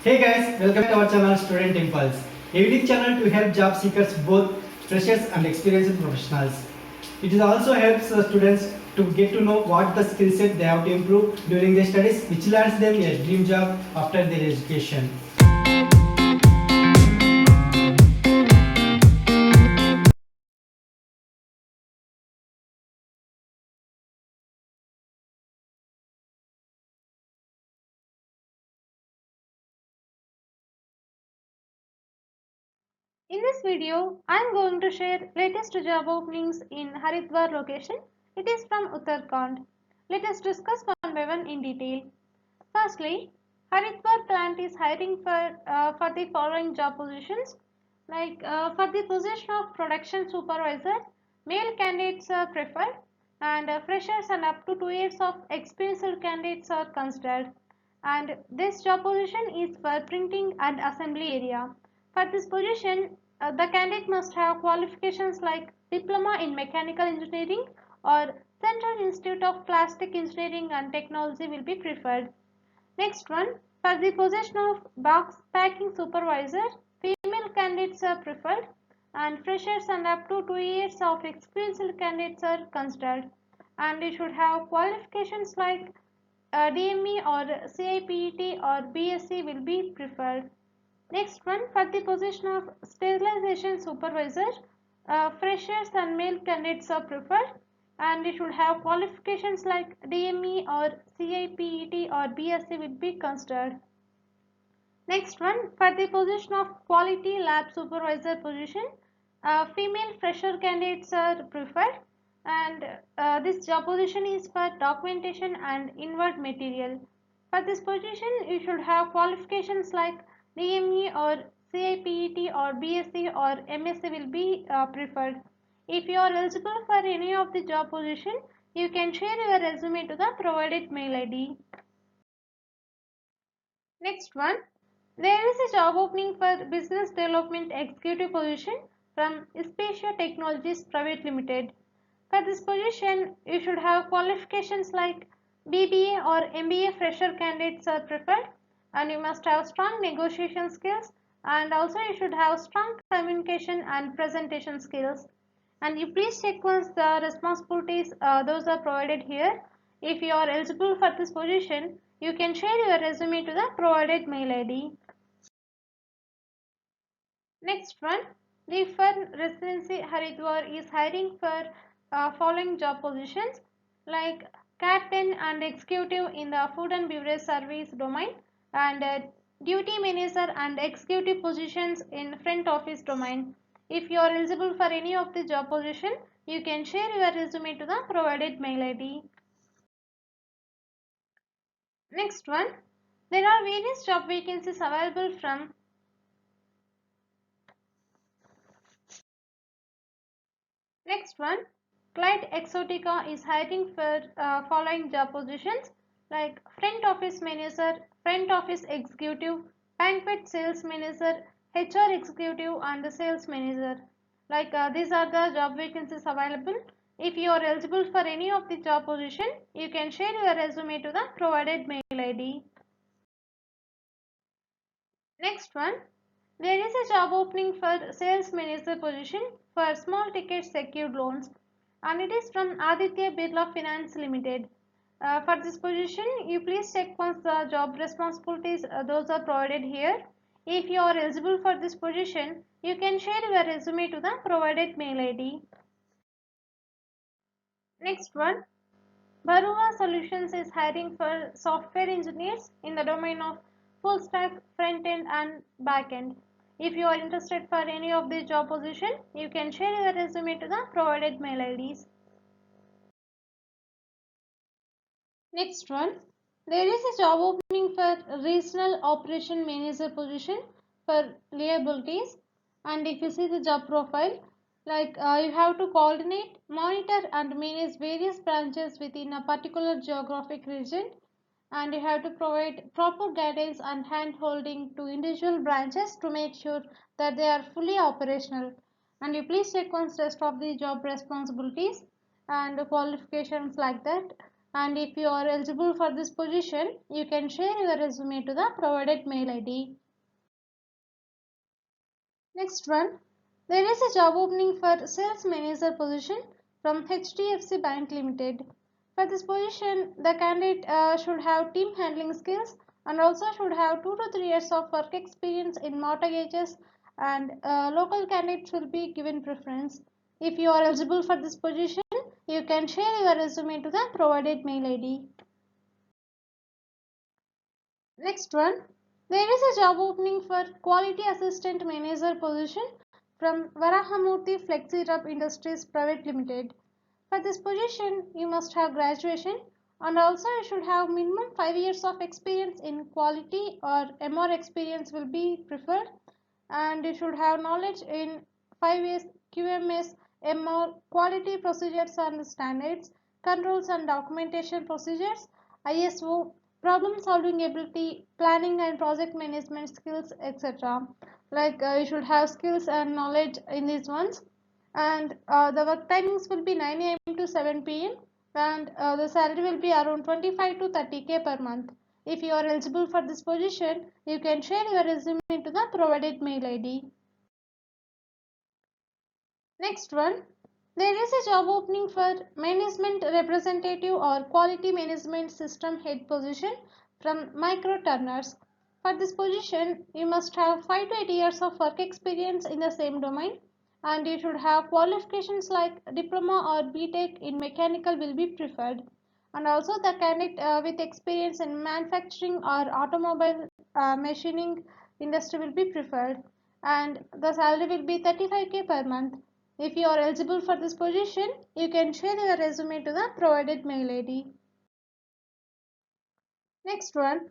Hey guys, welcome to our channel Student Impulse, a unique channel to help job seekers, both freshers and experienced professionals. It also helps students to get to know what the skill set they have to improve during their studies, which lands them a dream job after their education. In this video, I am going to share latest job openings in Haridwar location. It is from Uttarakhand. Let us discuss one by one in detail. Firstly, Haridwar plant is hiring for the following job positions. For the position of production supervisor, male candidates are preferred and freshers and up to 2 years of experienced candidates are considered. And this job position is for printing and assembly area. For this position, the candidate must have qualifications like diploma in mechanical engineering or Central Institute of Plastic Engineering and Technology will be preferred. Next one, for the position of box packing supervisor, female candidates are preferred and freshers and up to 2 years of experienced candidates are considered. And you should have qualifications like DME or CIPET or BSc will be preferred. Next one, for the position of sterilization supervisor, freshers and male candidates are preferred and they should have qualifications like DME or CIPET or BSc will be considered. Next one, for the position of quality lab supervisor position, female fresher candidates are preferred and this job position is for documentation and invert material. For this position, you should have qualifications like DME or CIPET or BSc or MSc will be preferred. If you are eligible for any of the job position, you can share your resume to the provided mail ID. Next one, there is a job opening for Business Development Executive position from Spacia Technologies Private Limited. For this position, you should have qualifications like BBA or MBA fresher candidates are preferred and you must have strong negotiation skills and also you should have strong communication and presentation skills. And you please check once the responsibilities those are provided here. If you are eligible for this position, you can share your resume to the provided mail ID. Next one, the Fern Residency Haridwar is hiring for following job positions like captain and executive in the food and beverage service domain and duty manager and executive positions in front office domain. If you are eligible for any of the job position, you can share your resume to the provided mail ID. Next one, there are various job vacancies available from Next one, Clyde Exotica is hiring for following job positions like front office manager, front office executive, banquet sales manager, HR executive and the sales manager. These are the job vacancies available. If you are eligible for any of the job position, you can share your resume to the provided mail ID. Next one, there is a job opening for sales manager position for small ticket secured loans and it is from Aditya Birla Finance Limited. For this position, you please check once the job responsibilities those are provided here. If you are eligible for this position, you can share your resume to the provided mail ID. Next one, Baruva Solutions is hiring for software engineers in the domain of full stack, front end and back end. If you are interested for any of the job position, you can share your resume to the provided mail IDs. Next one, there is a job opening for regional operation manager position for liabilities and if you see the job profile, you have to coordinate, monitor and manage various branches within a particular geographic region and you have to provide proper guidance and hand holding to individual branches to make sure that they are fully operational and you please check on rest of the job responsibilities and the qualifications like that And if you are eligible for this position, you can share your resume to the provided mail ID. Next one, there is a job opening for sales manager position from HDFC Bank Limited. For this position, the candidate should have team handling skills and also should have 2 to 3 years of work experience in mortgages, and local candidates will be given preference. If you are eligible for this position, you can share your resume to the provided mail ID. Next one, there is a job opening for Quality Assistant Manager position from Varahamurthy FlexiRub Industries Private Limited. For this position, you must have graduation and also you should have minimum 5 years of experience in quality, or MR experience will be preferred, and you should have knowledge in 5 years QMS, MR, quality procedures and standards, controls and documentation procedures, ISO, problem solving ability, planning and project management skills, etc. Like you should have skills and knowledge in these ones. And the work timings will be 9 a.m. to 7 p.m. and the salary will be around 25 to 30K per month. If you are eligible for this position, you can share your resume to the provided mail ID. Next one, there is a job opening for management representative or quality management system head position from Micro Turners. For this position, you must have 5 to 8 years of work experience in the same domain, and you should have qualifications like diploma or BTech in mechanical will be preferred. And also the candidate with experience in manufacturing or automobile machining industry will be preferred, and the salary will be 35K per month. If you are eligible for this position, you can share your resume to the provided mail ID. Next one,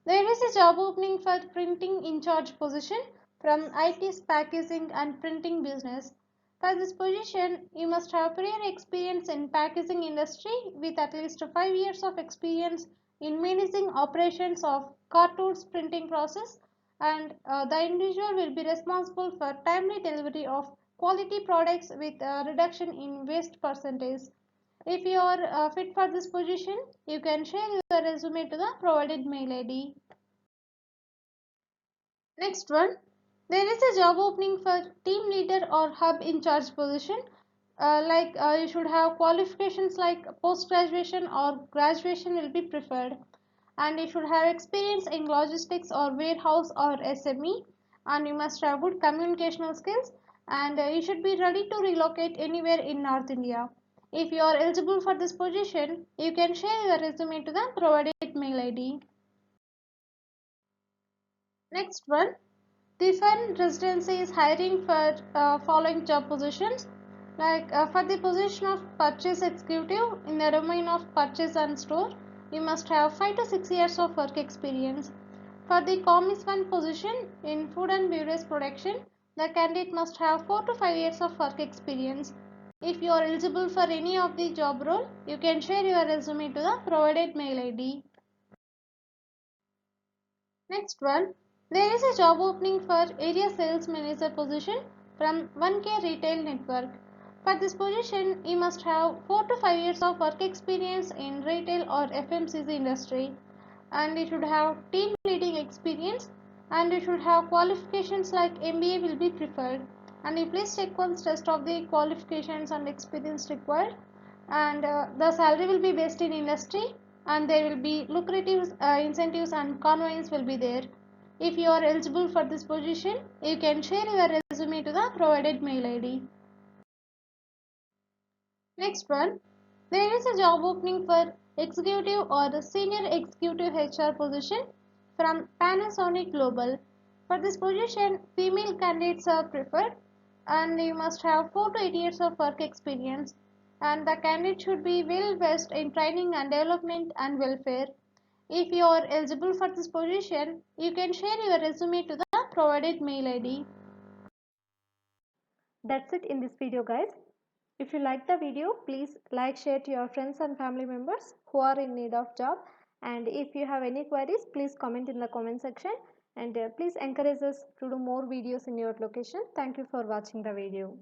there is a job opening for printing in charge position from IT's packaging and printing business. For this position, you must have prior experience in packaging industry with at least 5 years of experience in managing operations of cartons printing process, and the individual will be responsible for timely delivery of quality products with a reduction in waste percentage. If you are fit for this position, you can share your resume to the provided mail ID. Next one, there is a job opening for team leader or hub in charge position. You should have qualifications like post graduation or graduation will be preferred, and you should have experience in logistics or warehouse or SME, and you must have good communicational skills, and you should be ready to relocate anywhere in North India. If you are eligible for this position, you can share your resume to the provided mail ID. Next one, the fund residency is hiring for following job positions. For the position of purchase executive in the domain of purchase and store, you must have 5 to 6 years of work experience. For the commis position in food and beverage production, the candidate must have 4 to 5 years of work experience. If you are eligible for any of the job role, you can share your resume to the provided mail ID. Next one, there is a job opening for area sales manager position from 1K Retail Network. For this position, you must have 4 to 5 years of work experience in retail or FMCG industry, and you should have team leading experience, and you should have qualifications like MBA will be preferred, and you please check once test of the qualifications and experience required, and the salary will be based in industry, and there will be lucrative incentives and conveyance will be there. If you are eligible for this position, you can share your resume to the provided mail ID. Next one, there is a job opening for executive or senior executive HR position from Panasonic Global. For this position, female candidates are preferred, and you must have 4 to 8 years of work experience, and the candidate should be well versed in training and development and welfare. If you are eligible for this position, you can share your resume to the provided mail ID. That's it in this video, guys. If you like the video, please like, share to your friends and family members who are in need of job. And if you have any queries, please comment in the comment section, and please encourage us to do more videos in your location. Thank you for watching the video.